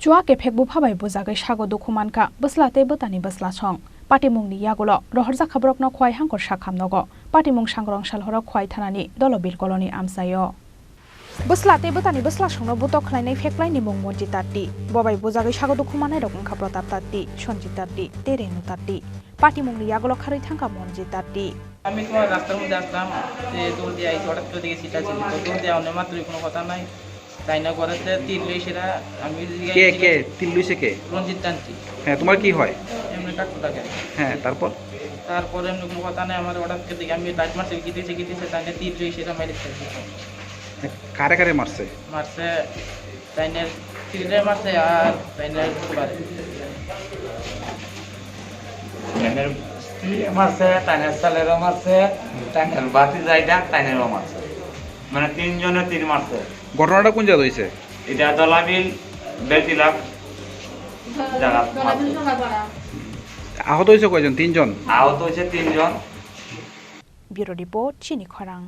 চুয়া কেফেক বুফাবাই বুজাগৈ সাগো দুখুমানকা বসলাতে বতানি বসলা সং পাটিমুংনি ইয়াগুলো রহরজা খাবরকনো খোয়াই হাঙ্কর সাখামনগো পাটিমুং সাংরং সালহরক খোয়াই থানানি দলবিল কলনি আমসাयो বসলাতে বতানি বসলা সংনো বুতক খলাইনাই ফেকলাইনি মুং মঞ্জি তাত্তি ববাই বুজাগৈ সাগো দুখুমানাই রকম খা প্রতাপ তাত্তি সঞ্জিত তাত্তি তেরেনু তাত্তি পাটিমুংনি ইয়াগুলো খারই থাঙ্কা মঞ্জি তাত্তি আমি তোমার রাস্তার মধ্যে আসলাম যে দৌড় দিয়ে আইছি হঠাৎ করে দেখে সিটা ছিল তো দৌড় দিয়ে অন্য মাত্রই কোনো কথা নাই তাই না করাতে তিল লই সেটা আমি কে কে তিল লইছে কে রঞ্জিত টানছি হ্যাঁ তোমার কি হয় এমনি কাকু থাকে হ্যাঁ তারপরে এমনি কোনো কথা নাই আমার হঠাৎ করে দেখে আমি লাইট মারছি গিতেছে তাই না তিল লই সেটা মাইলে খাইছি কারে কারে মারছে মারছে তাই না তিলে মারছে আর তাই না মারছে টাইনের সালেরও মারছে টাইনের বাতি যাইটা টাইনেরও মারছে মানে তিনজনে তীর মারছে। ঘটনাটা কোন জায়গা হয়েছে? এটা দলাবিল বেতিলাখ জায়গা। আহত হয়েছে কয়জন? তিনজন আহত হয়েছে তিনজন। ব্যুরো রিপোর্ট চিনি খরাং।